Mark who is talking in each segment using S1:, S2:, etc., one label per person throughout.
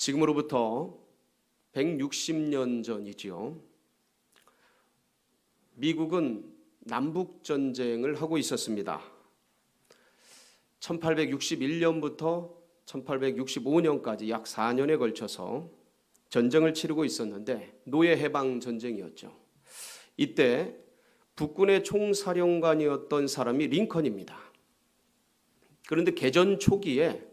S1: 지금으로부터 160년 전이지요. 미국은 남북전쟁을 하고 있었습니다. 1861년부터 1865년까지 약 4년에 걸쳐서 전쟁을 치르고 있었는데 노예해방전쟁이었죠. 이때 북군의 총사령관이었던 사람이 링컨입니다. 그런데 개전 초기에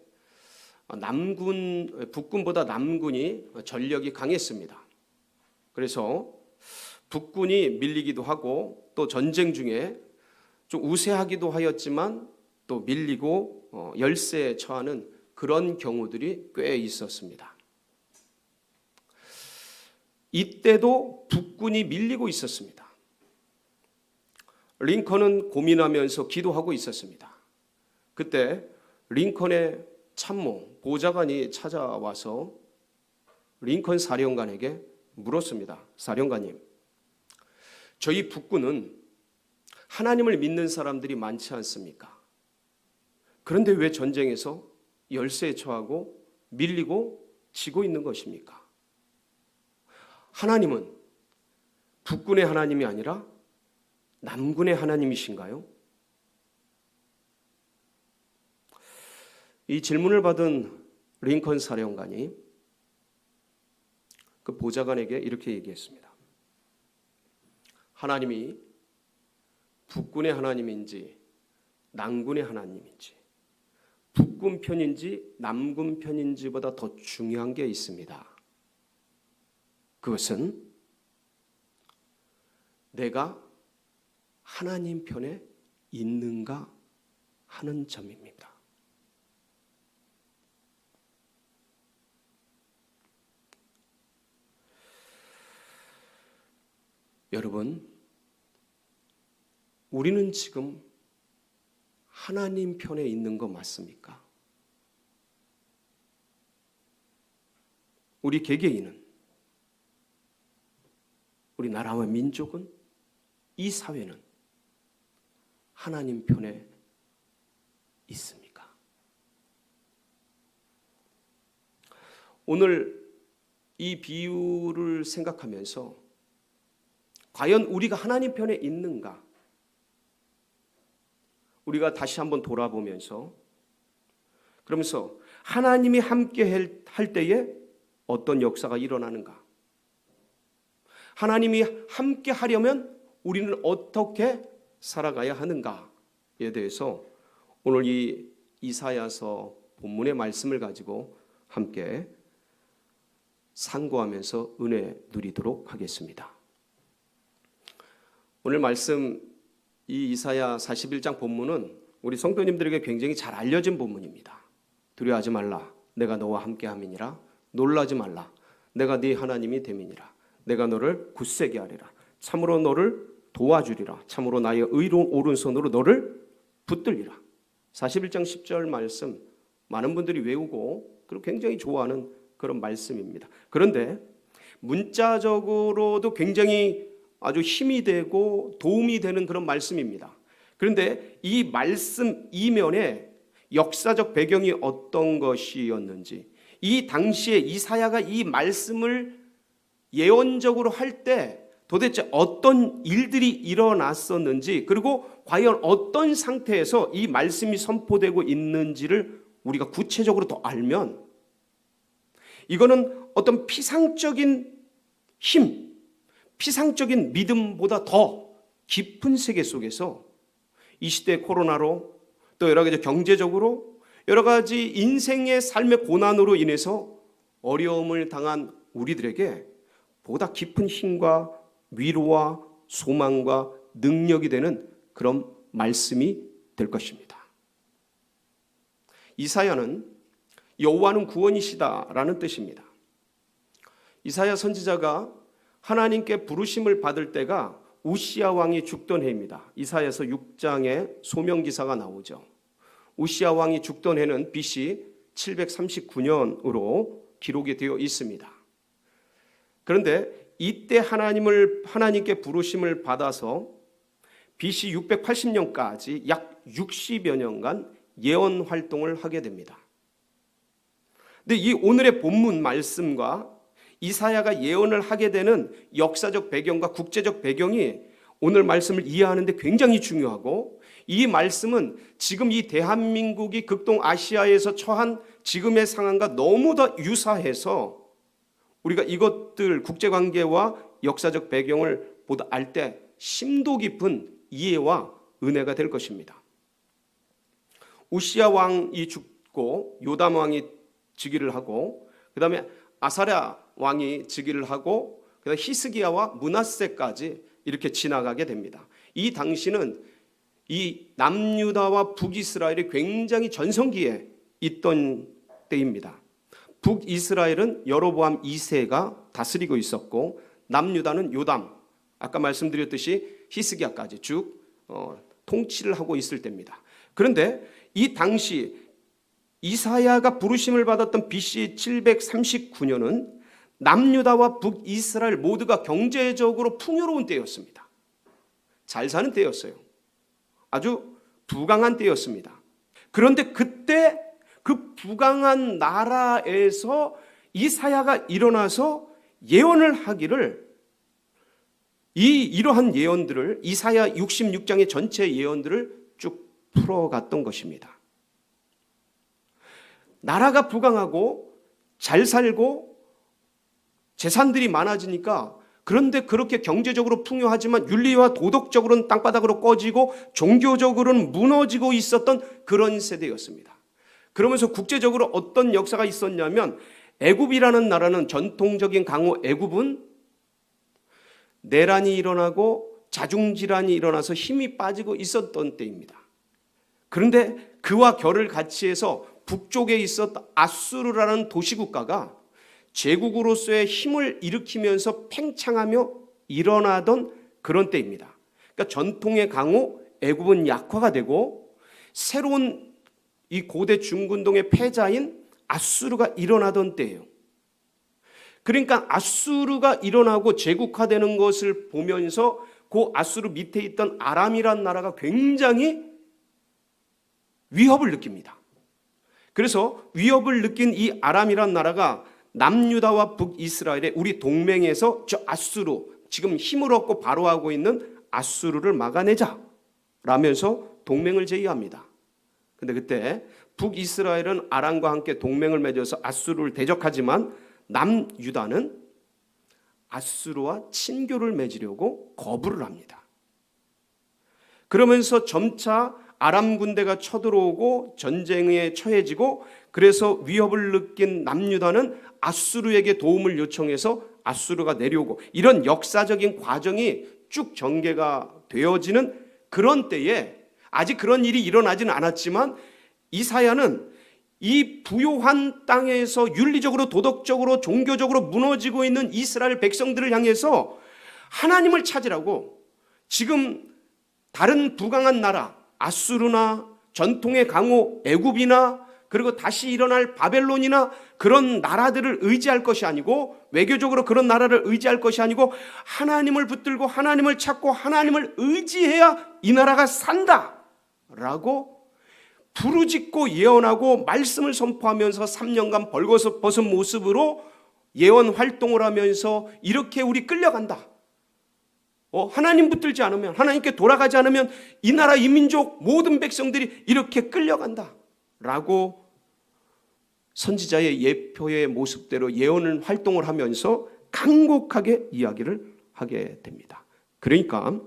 S1: 북군보다 남군이 전력이 강했습니다. 그래서 북군이 밀리기도 하고 또 전쟁 중에 좀 우세하기도 하였지만 또 밀리고 열세에 처하는 그런 경우들이 꽤 있었습니다. 이때도 북군이 밀리고 있었습니다. 링컨은 고민하면서 기도하고 있었습니다. 그때 링컨의 참모 보좌관이 찾아와서 링컨 사령관에게 물었습니다. 사령관님, 저희 북군은 하나님을 믿는 사람들이 많지 않습니까? 그런데 왜 전쟁에서 열세에 처하고 밀리고 지고 있는 것입니까? 하나님은 북군의 하나님이 아니라 남군의 하나님이신가요? 이 질문을 받은 링컨 사령관이 그 보좌관에게 이렇게 얘기했습니다. 하나님이 북군의 하나님인지 남군의 하나님인지 북군 편인지 남군 편인지보다 더 중요한 게 있습니다. 그것은 내가 하나님 편에 있는가 하는 점입니다. 여러분, 우리는 지금 하나님 편에 있는 거 맞습니까? 우리 개개인은, 우리 나라와 민족은, 이 사회는 하나님 편에 있습니까? 오늘 이 비유를 생각하면서 과연 우리가 하나님 편에 있는가? 우리가 다시 한번 돌아보면서 그러면서 하나님이 함께 할 때에 어떤 역사가 일어나는가? 하나님이 함께 하려면 우리는 어떻게 살아가야 하는가에 대해서 오늘 이 이사야서 본문의 말씀을 가지고 함께 상고하면서 은혜 누리도록 하겠습니다. 오늘 말씀 이 이사야 41장 본문은 우리 성도님들에게 굉장히 잘 알려진 본문입니다. 두려워하지 말라. 내가 너와 함께함이니라. 놀라지 말라. 내가 네 하나님이 됨이니라. 내가 너를 굳세게 하리라. 참으로 너를 도와주리라. 참으로 나의 의로운 오른손으로 너를 붙들리라. 41장 10절 말씀 많은 분들이 외우고 그리고 굉장히 좋아하는 그런 말씀입니다. 그런데 문자적으로도 굉장히 아주 힘이 되고 도움이 되는 그런 말씀입니다. 그런데 이 말씀 이면에 역사적 배경이 어떤 것이었는지, 이 당시에 이사야가 이 말씀을 예언적으로 할 때 도대체 어떤 일들이 일어났었는지, 그리고 과연 어떤 상태에서 이 말씀이 선포되고 있는지를 우리가 구체적으로 더 알면 이거는 어떤 피상적인 힘, 피상적인 믿음보다 더 깊은 세계 속에서 이 시대 코로나로 또 여러 가지 경제적으로 여러 가지 인생의 삶의 고난으로 인해서 어려움을 당한 우리들에게 보다 깊은 힘과 위로와 소망과 능력이 되는 그런 말씀이 될 것입니다. 이사야는 여호와는 구원이시다라는 뜻입니다. 이사야 선지자가 하나님께 부르심을 받을 때가 우시야 왕이 죽던 해입니다. 이사야서 6장에 소명기사가 나오죠. 우시야 왕이 죽던 해는 BC 739년으로 기록이 되어 있습니다. 그런데 이때 하나님께 부르심을 받아서 BC 680년까지 약 60여 년간 예언 활동을 하게 됩니다. 근데 이 오늘의 본문 말씀과 이사야가 예언을 하게 되는 역사적 배경과 국제적 배경이 오늘 말씀을 이해하는 데 굉장히 중요하고, 이 말씀은 지금 이 대한민국이 극동아시아에서 처한 지금의 상황과 너무도 유사해서 우리가 이것들 국제관계와 역사적 배경을 보다 알 때 심도 깊은 이해와 은혜가 될 것입니다. 우시야 왕이 죽고 요담 왕이 즉위를 하고, 그 다음에 아사랴 왕이 즉위를 하고, 그 다음에 히스기야와 므낫세까지 이렇게 지나가게 됩니다. 이 당시는 이 남유다와 북이스라엘이 굉장히 전성기에 있던 때입니다. 북이스라엘은 여로보암 2세가 다스리고 있었고, 남유다는 요담, 아까 말씀드렸듯이 히스기야까지 쭉 통치를 하고 있을 때입니다. 그런데 이 당시 이사야가 부르심을 받았던 BC 739년은 남유다와 북이스라엘 모두가 경제적으로 풍요로운 때였습니다. 잘 사는 때였어요. 아주 부강한 때였습니다. 그런데 그때 그 부강한 나라에서 이사야가 일어나서 예언을 하기를, 이러한 예언들을 이사야 66장의 전체 예언들을 쭉 풀어갔던 것입니다. 나라가 부강하고 잘 살고 재산들이 많아지니까, 그런데 그렇게 경제적으로 풍요하지만 윤리와 도덕적으로는 땅바닥으로 꺼지고 종교적으로는 무너지고 있었던 그런 세대였습니다. 그러면서 국제적으로 어떤 역사가 있었냐면, 애굽이라는 나라는, 전통적인 강호 애굽은 내란이 일어나고 자중질환이 일어나서 힘이 빠지고 있었던 때입니다. 그런데 그와 결을 같이 해서 북쪽에 있었던 아수르라는 도시국가가 제국으로서의 힘을 일으키면서 팽창하며 일어나던 그런 때입니다. 그러니까 전통의 강호 애굽은 약화가 되고, 새로운 이 고대 중근동의 패자인 아수르가 일어나던 때예요. 그러니까 아수르가 일어나고 제국화되는 것을 보면서 그 아수르 밑에 있던 아람이란 나라가 굉장히 위협을 느낍니다. 그래서 위협을 느낀 이 아람이란 나라가 남유다와 북이스라엘의 우리 동맹에서 저 아수르, 지금 힘을 얻고 바로하고 있는 아수르를 막아내자 라면서 동맹을 제의합니다. 근데 그때 북이스라엘은 아람과 함께 동맹을 맺어서 아수르를 대적하지만, 남유다는 아수르와 친교를 맺으려고 거부를 합니다. 그러면서 점차 아람 군대가 쳐들어오고 전쟁에 처해지고, 그래서 위협을 느낀 남유다는 아수르에게 도움을 요청해서 아수르가 내려오고, 이런 역사적인 과정이 쭉 전개가 되어지는 그런 때에, 아직 그런 일이 일어나지는 않았지만 이사야는 이 부요한 땅에서 윤리적으로 도덕적으로 종교적으로 무너지고 있는 이스라엘 백성들을 향해서 하나님을 찾으라고, 지금 다른 부강한 나라 아수르나 전통의 강호 애굽이나 그리고 다시 일어날 바벨론이나 그런 나라들을 의지할 것이 아니고, 외교적으로 그런 나라를 의지할 것이 아니고, 하나님을 붙들고 하나님을 찾고 하나님을 의지해야 이 나라가 산다라고 부르짖고 예언하고 말씀을 선포하면서 3년간 벌거벗은 모습으로 예언 활동을 하면서, 이렇게 우리 끌려간다. 하나님 붙들지 않으면, 하나님께 돌아가지 않으면 이 나라 이 민족 모든 백성들이 이렇게 끌려간다 라고 선지자의 예표의 모습대로 예언을 활동을 하면서 간곡하게 이야기를 하게 됩니다. 그러니까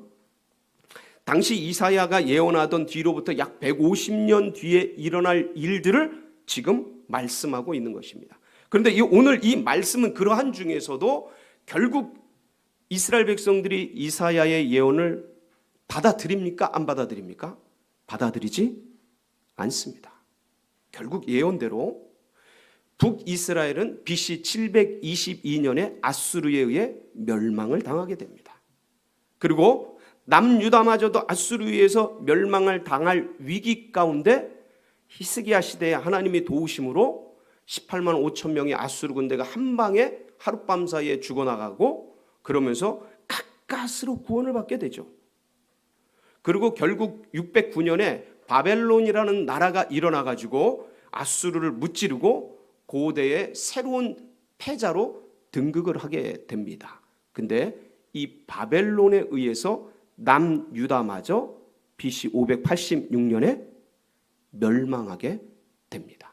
S1: 당시 이사야가 예언하던 뒤로부터 약 150년 뒤에 일어날 일들을 지금 말씀하고 있는 것입니다. 그런데 오늘 이 말씀은 그러한 중에서도 결국 이스라엘 백성들이 이사야의 예언을 받아들입니까? 안 받아들입니까? 받아들이지 않습니다. 결국 예언대로 북이스라엘은 BC 722년에 아수르에 의해 멸망을 당하게 됩니다. 그리고 남유다마저도 아수르에 의해서 멸망을 당할 위기 가운데 히스기야 시대에 하나님이 도우심으로 18만 5천 명의 아수르 군대가 한 방에 하룻밤 사이에 죽어나가고, 그러면서 가까스로 구원을 받게 되죠. 그리고 결국 609년에 바벨론이라는 나라가 일어나가지고 아수르를 무찌르고 고대의 새로운 패자로 등극을 하게 됩니다. 근데 이 바벨론에 의해서 남유다마저 BC 586년에 멸망하게 됩니다.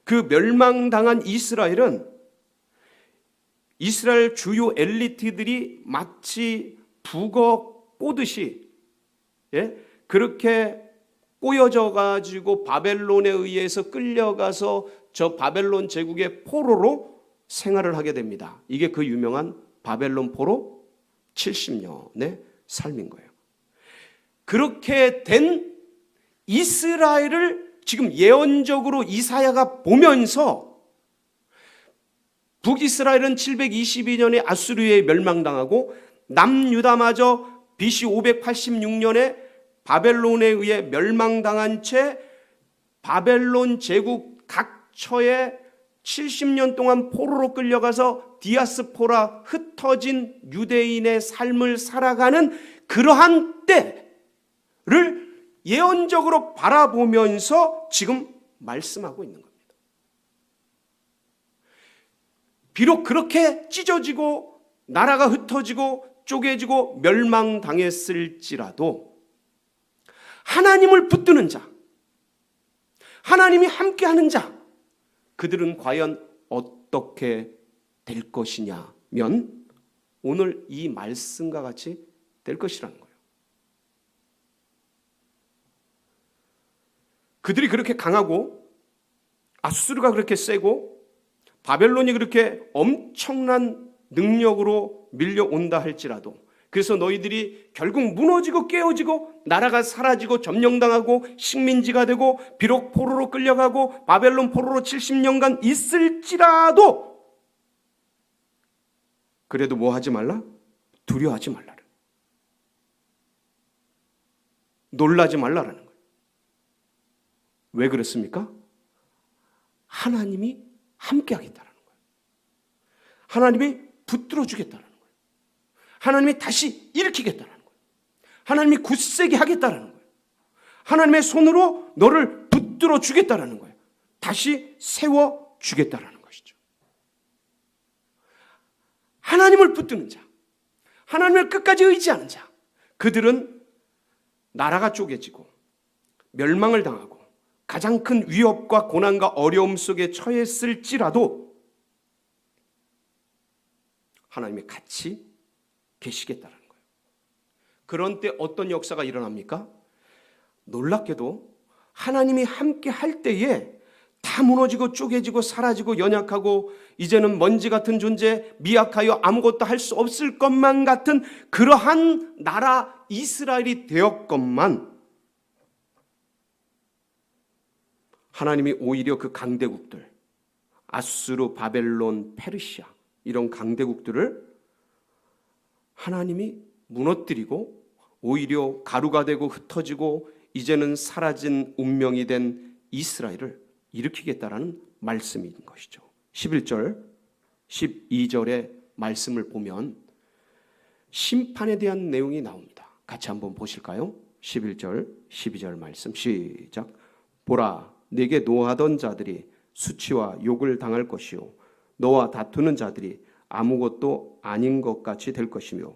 S1: 그 멸망당한 이스라엘은 이스라엘 주요 엘리트들이 마치 북어 꼬듯이 그렇게 꼬여져 가지고 바벨론에 의해서 끌려가서 저 바벨론 제국의 포로로 생활을 하게 됩니다. 이게 그 유명한 바벨론 포로 70년의 삶인 거예요. 그렇게 된 이스라엘을 지금 예언적으로 이사야가 보면서 북이스라엘은 722년에 아수르에 멸망당하고 남유다마저 BC 586년에 바벨론에 의해 멸망당한 채 바벨론 제국 각처에 70년 동안 포로로 끌려가서 디아스포라 흩어진 유대인의 삶을 살아가는 그러한 때를 예언적으로 바라보면서 지금 말씀하고 있는 겁니다. 비록 그렇게 찢어지고 나라가 흩어지고 쪼개지고 멸망당했을지라도 하나님을 붙드는 자, 하나님이 함께하는 자, 그들은 과연 어떻게 될 것이냐면 오늘 이 말씀과 같이 될 것이라는 거예요. 그들이 그렇게 강하고 아수르가 그렇게 세고 바벨론이 그렇게 엄청난 능력으로 밀려온다 할지라도, 그래서 너희들이 결국 무너지고 깨어지고 나라가 사라지고 점령당하고 식민지가 되고 비록 포로로 끌려가고 바벨론 포로로 70년간 있을지라도 그래도 뭐 하지 말라? 두려워하지 말라. 놀라지 말라라는 거예요. 왜 그렇습니까? 하나님이 함께 하겠다라는 거예요. 하나님이 붙들어 주겠다라는 거예요. 하나님이 다시 일으키겠다라는 거예요. 하나님이 굳세게 하겠다라는 거예요. 하나님의 손으로 너를 붙들어 주겠다라는 거예요. 다시 세워 주겠다라는 것이죠. 하나님을 붙드는 자, 하나님을 끝까지 의지하는 자, 그들은 나라가 쪼개지고 멸망을 당하고 가장 큰 위협과 고난과 어려움 속에 처했을지라도 하나님이 같이 계시겠다는 거예요. 그런 때 어떤 역사가 일어납니까? 놀랍게도 하나님이 함께 할 때에 다 무너지고 쪼개지고 사라지고 연약하고 이제는 먼지 같은 존재, 미약하여 아무것도 할 수 없을 것만 같은 그러한 나라 이스라엘이 되었건만 하나님이 오히려 그 강대국들, 아수르, 바벨론, 페르시아 이런 강대국들을 하나님이 무너뜨리고 오히려 가루가 되고 흩어지고 이제는 사라진 운명이 된 이스라엘을 일으키겠다라는 말씀인 것이죠. 11절, 12절의 말씀을 보면 심판에 대한 내용이 나옵니다. 같이 한번 보실까요? 11절, 12절 말씀 시작. 보라, 네게 노하던 자들이 수치와 욕을 당할 것이요 너와 다투는 자들이 아무것도 아닌 것 같이 될 것이며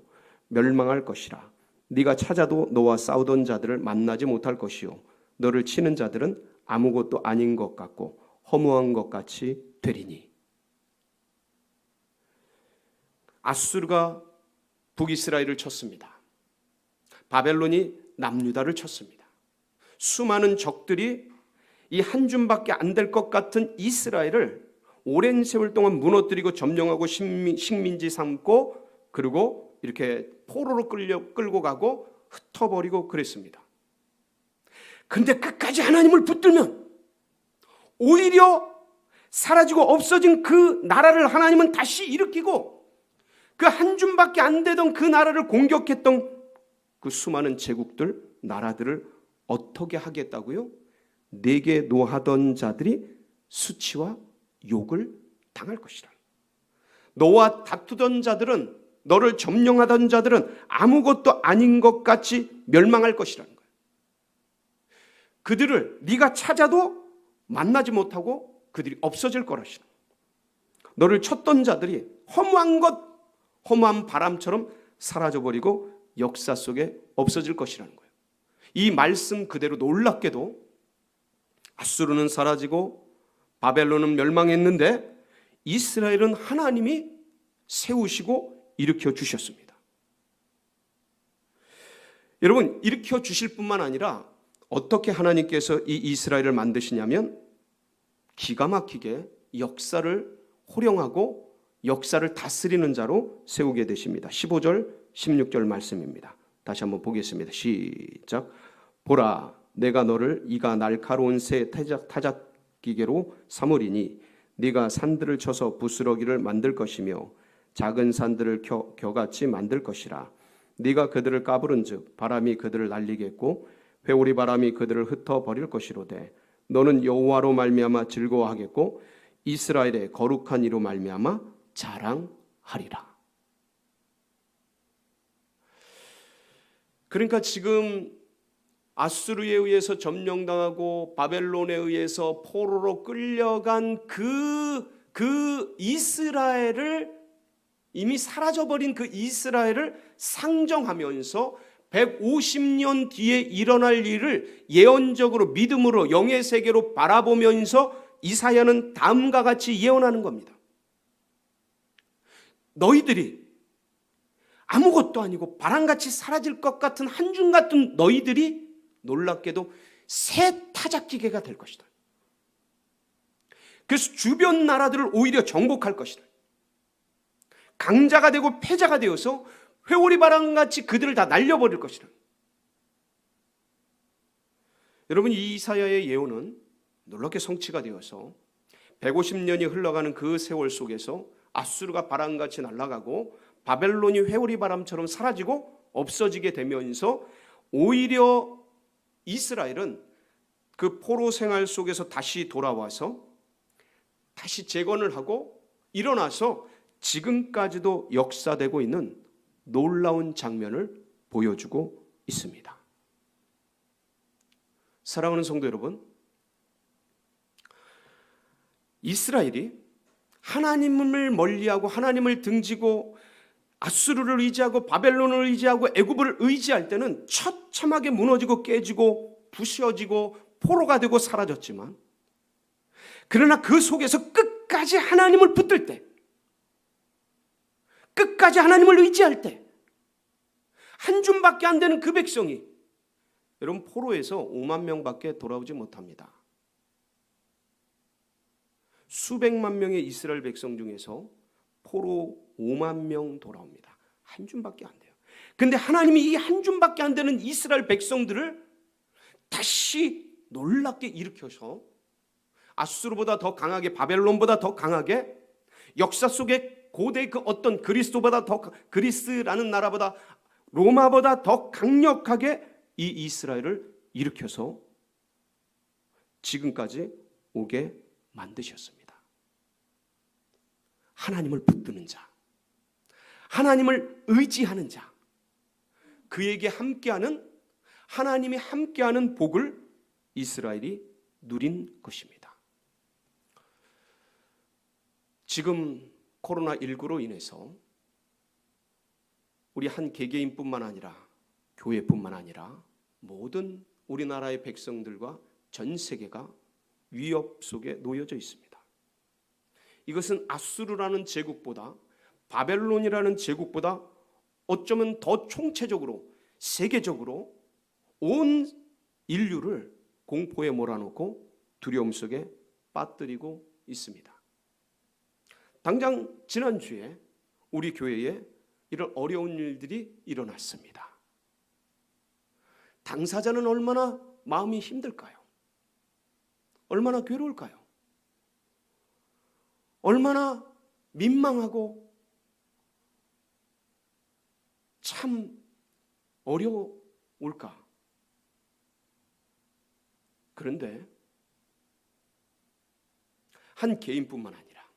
S1: 멸망할 것이라. 네가 찾아도 너와 싸우던 자들을 만나지 못할 것이요 너를 치는 자들은 아무것도 아닌 것 같고 허무한 것 같이 되리니. 아수르가 북이스라엘을 쳤습니다. 바벨론이 남유다를 쳤습니다. 수많은 적들이 이 한 줌밖에 안 될 것 같은 이스라엘을 오랜 세월 동안 무너뜨리고 점령하고 식민지 삼고 그리고 이렇게 포로로 끌고 가고 흩어버리고 그랬습니다. 그런데 끝까지 하나님을 붙들면 오히려 사라지고 없어진 그 나라를 하나님은 다시 일으키고 그 한 줌밖에 안 되던 그 나라를 공격했던 그 수많은 제국들, 나라들을 어떻게 하겠다고요? 내게 노하던 자들이 수치와 욕을 당할 것이라. 너와 다투던 자들은, 너를 점령하던 자들은 아무것도 아닌 것 같이 멸망할 것이라는 거예요. 그들을 네가 찾아도 만나지 못하고 그들이 없어질 것이라. 너를 쳤던 자들이 허무한 바람처럼 사라져버리고 역사 속에 없어질 것이라는 거예요. 이 말씀 그대로 놀랍게도 아수르는 사라지고 바벨론은 멸망했는데 이스라엘은 하나님이 세우시고 일으켜 주셨습니다. 여러분, 일으켜 주실 뿐만 아니라 어떻게 하나님께서 이 이스라엘을 만드시냐면 기가 막히게 역사를 호령하고 역사를 다스리는 자로 세우게 되십니다. 15절 16절 말씀입니다. 다시 한번 보겠습니다. 시작. 보라, 내가 너를 이가 날카로운 새 타작기계로 삼으리니 네가 산들을 쳐서 부스러기를 만들 것이며 작은 산들을 겨같이 만들 것이라. 네가 그들을 까부른즉 바람이 그들을 날리겠고 회오리 바람이 그들을 흩어버릴 것이로되 너는 여호와로 말미암아 즐거워하겠고 이스라엘의 거룩한 이로 말미암아 자랑하리라. 그러니까 지금 아수르에 의해서 점령당하고 바벨론에 의해서 포로로 끌려간 그 이스라엘을, 이미 사라져버린 그 이스라엘을 상정하면서 150년 뒤에 일어날 일을 예언적으로 믿음으로 영의 세계로 바라보면서 이사야는 다음과 같이 예언하는 겁니다. 너희들이 아무것도 아니고 바람같이 사라질 것 같은 한줌 같은 너희들이 놀랍게도 새 타작기계가 될 것이다. 그래서 주변 나라들을 오히려 정복할 것이다. 강자가 되고 패자가 되어서 회오리 바람같이 그들을 다 날려버릴 것이다. 여러분, 이 이사야의 예언은 놀랍게 성취가 되어서 150년이 흘러가는 그 세월 속에서 아수르가 바람같이 날아가고 바벨론이 회오리 바람처럼 사라지고 없어지게 되면서 오히려 이스라엘은 그 포로 생활 속에서 다시 돌아와서 다시 재건을 하고 일어나서 지금까지도 역사되고 있는 놀라운 장면을 보여주고 있습니다. 사랑하는 성도 여러분, 이스라엘이 하나님을 멀리하고 하나님을 등지고 아수르를 의지하고 바벨론을 의지하고 애굽을 의지할 때는 처참하게 무너지고 깨지고 부셔지고 포로가 되고 사라졌지만, 그러나 그 속에서 끝까지 하나님을 붙들 때, 끝까지 하나님을 의지할 때 한 줌밖에 안 되는 그 백성이, 여러분, 포로에서 5만 명밖에 돌아오지 못합니다. 수백만 명의 이스라엘 백성 중에서 포로 5만 명 돌아옵니다. 한 줌밖에 안 돼요. 근데 하나님이 이 한 줌밖에 안 되는 이스라엘 백성들을 다시 놀랍게 일으켜서 아수르보다 더 강하게, 바벨론보다 더 강하게, 역사 속에 고대 그 어떤 그리스도보다 더, 그리스라는 나라보다, 로마보다 더 강력하게 이 이스라엘을 일으켜서 지금까지 오게 만드셨습니다. 하나님을 붙드는 자, 하나님을 의지하는 자, 그에게 함께하는, 하나님이 함께하는 복을 이스라엘이 누린 것입니다. 지금 코로나19로 인해서 우리 한 개개인뿐만 아니라 교회뿐만 아니라 모든 우리나라의 백성들과 전 세계가 위협 속에 놓여져 있습니다. 이것은 아수르라는 제국보다, 바벨론이라는 제국보다 어쩌면 더 총체적으로, 세계적으로 온 인류를 공포에 몰아넣고 두려움 속에 빠뜨리고 있습니다. 당장 지난주에 우리 교회에 이런 어려운 일들이 일어났습니다. 당사자는 얼마나 마음이 힘들까요? 얼마나 괴로울까요? 얼마나 민망하고 참 어려울까? 그런데 한 개인뿐만 아니라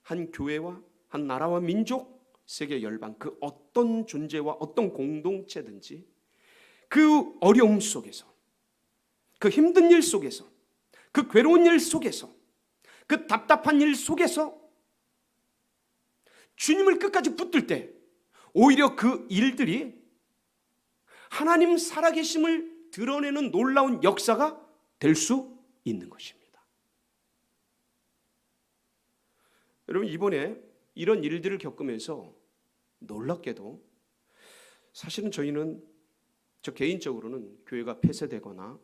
S1: 한 교회와 한 나라와 민족, 세계 열방, 그 어떤 존재와 어떤 공동체든지 그 어려움 속에서, 그 힘든 일 속에서, 그 괴로운 일 속에서, 그 답답한 일 속에서 주님을 끝까지 붙들 때 오히려 그 일들이 하나님 살아계심을 드러내는 놀라운 역사가 될 수 있는 것입니다. 여러분, 이번에 이런 일들을 겪으면서 놀랍게도 사실은 저 개인적으로는 교회가 폐쇄되거나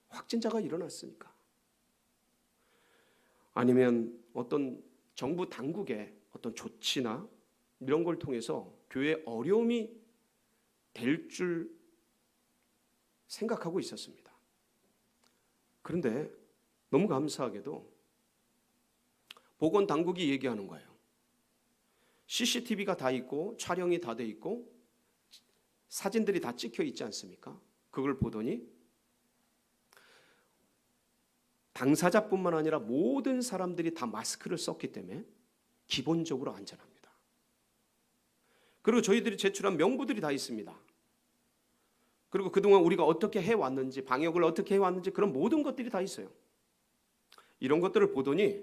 S1: 확진자가 일어났으니까, 아니면 어떤 정부 당국의 어떤 조치나 이런 걸 통해서 교회에 어려움이 될 줄 생각하고 있었습니다. 그런데 너무 감사하게도 보건당국이 얘기하는 거예요. CCTV가 다 있고 촬영이 다 돼 있고 사진들이 다 찍혀 있지 않습니까? 그걸 보더니 당사자뿐만 아니라 모든 사람들이 다 마스크를 썼기 때문에 기본적으로 안전합니다. 그리고 저희들이 제출한 명부들이 다 있습니다. 그리고 그동안 우리가 어떻게 해왔는지, 방역을 어떻게 해왔는지 그런 모든 것들이 다 있어요. 이런 것들을 보더니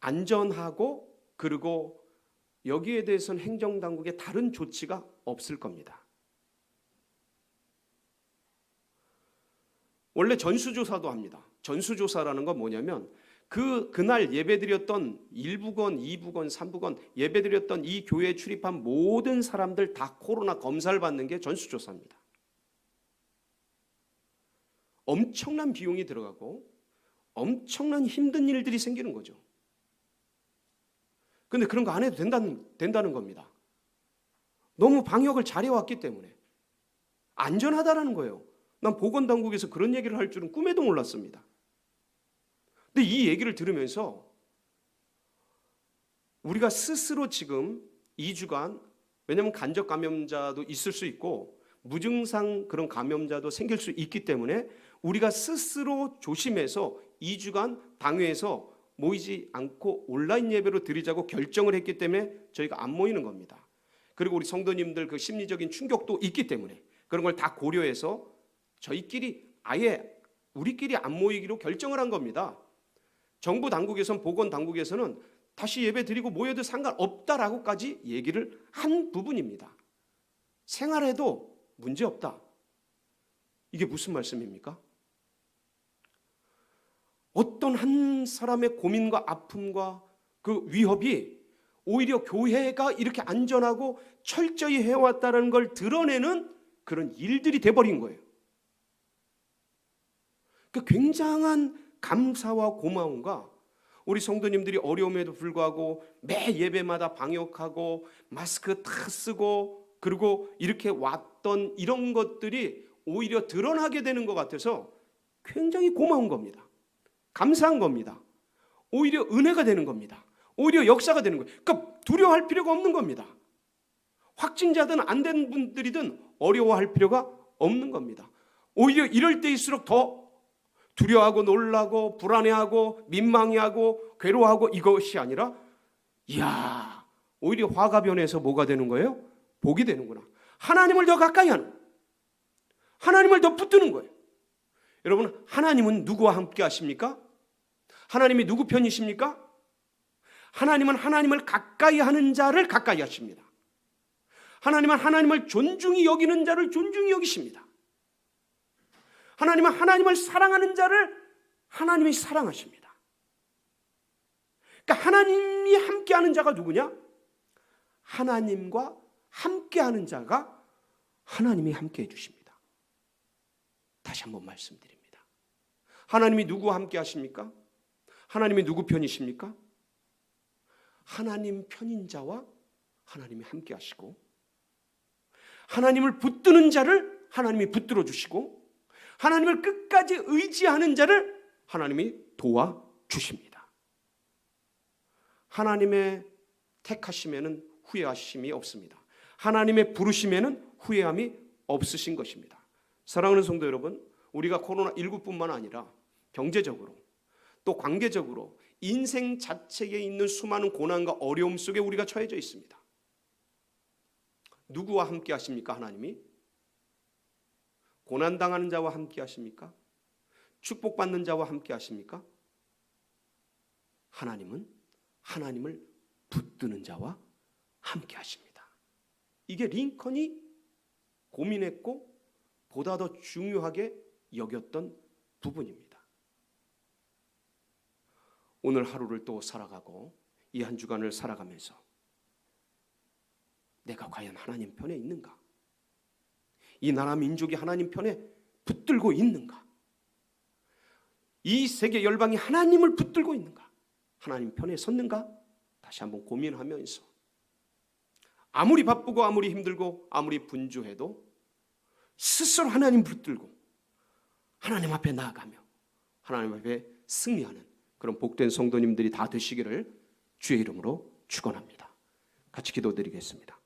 S1: 안전하고, 그리고 여기에 대해서는 행정당국의 다른 조치가 없을 겁니다. 원래 전수조사도 합니다. 전수조사라는 건 뭐냐면 그날 예배드렸던 1부건, 2부건, 3부건 예배드렸던 이 교회에 출입한 모든 사람들 다 코로나 검사를 받는 게 전수조사입니다. 엄청난 비용이 들어가고 엄청난 힘든 일들이 생기는 거죠. 그런데 그런 거 안 해도 된다는 겁니다. 너무 방역을 잘해왔기 때문에 안전하다라는 거예요. 난 보건당국에서 그런 얘기를 할 줄은 꿈에도 몰랐습니다. 근데 이 얘기를 들으면서 우리가 스스로 지금 2주간, 왜냐하면 간접 감염자도 있을 수 있고 무증상 그런 감염자도 생길 수 있기 때문에 우리가 스스로 조심해서 2주간 당회에서 모이지 않고 온라인 예배로 드리자고 결정을 했기 때문에 저희가 안 모이는 겁니다. 그리고 우리 성도님들 그 심리적인 충격도 있기 때문에 그런 걸 다 고려해서 저희끼리 아예 우리끼리 안 모이기로 결정을 한 겁니다. 정부 당국에서는, 보건 당국에서는 다시 예배 드리고 모여도 상관없다라고까지 얘기를 한 부분입니다. 생활해도 문제없다. 이게 무슨 말씀입니까? 어떤 한 사람의 고민과 아픔과 그 위협이 오히려 교회가 이렇게 안전하고 철저히 해왔다는 걸 드러내는 그런 일들이 돼버린 거예요. 그 굉장한 감사와 고마움과 우리 성도님들이 어려움에도 불구하고 매 예배마다 방역하고 마스크 다 쓰고 그리고 이렇게 왔던 이런 것들이 오히려 드러나게 되는 것 같아서 굉장히 고마운 겁니다. 감사한 겁니다. 오히려 은혜가 되는 겁니다. 오히려 역사가 되는 거예요. 그러니까 두려워할 필요가 없는 겁니다. 확진자든 안 된 분들이든 어려워할 필요가 없는 겁니다. 오히려 이럴 때일수록 더 두려워하고 놀라고 불안해하고 민망해하고 괴로워하고 이것이 아니라, 이야, 오히려 화가 변해서 뭐가 되는 거예요? 복이 되는구나. 하나님을 더 가까이 하는, 하나님을 더 붙드는 거예요. 여러분, 하나님은 누구와 함께 하십니까? 하나님이 누구 편이십니까? 하나님은 하나님을 가까이 하는 자를 가까이 하십니다. 하나님은 하나님을 존중히 여기는 자를 존중히 여기십니다. 하나님은 하나님을 사랑하는 자를 하나님이 사랑하십니다. 그러니까 하나님이 함께하는 자가 누구냐? 하나님과 함께하는 자가 하나님이 함께해 주십니다. 다시 한번 말씀드립니다. 하나님이 누구와 함께 하십니까? 하나님이 누구 편이십니까? 하나님 편인 자와 하나님이 함께 하시고, 하나님을 붙드는 자를 하나님이 붙들어 주시고, 하나님을 끝까지 의지하는 자를 하나님이 도와주십니다. 하나님의 택하심에는 후회하심이 없습니다. 하나님의 부르심에는 후회함이 없으신 것입니다. 사랑하는 성도 여러분, 우리가 코로나19뿐만 아니라 경제적으로 또 관계적으로 인생 자체에 있는 수많은 고난과 어려움 속에 우리가 처해져 있습니다. 누구와 함께 하십니까? 하나님이? 고난당하는 자와 함께 하십니까? 축복받는 자와 함께 하십니까? 하나님은 하나님을 붙드는 자와 함께 하십니다. 이게 링컨이 고민했고 보다 더 중요하게 여겼던 부분입니다. 오늘 하루를 또 살아가고 이 한 주간을 살아가면서 내가 과연 하나님 편에 있는가? 이 나라 민족이 하나님 편에 붙들고 있는가? 이 세계 열방이 하나님을 붙들고 있는가? 하나님 편에 섰는가? 다시 한번 고민하면서 아무리 바쁘고 아무리 힘들고 아무리 분주해도 스스로 하나님 붙들고 하나님 앞에 나아가며 하나님 앞에 승리하는 그런 복된 성도님들이 다 되시기를 주의 이름으로 축원합니다. 같이 기도드리겠습니다.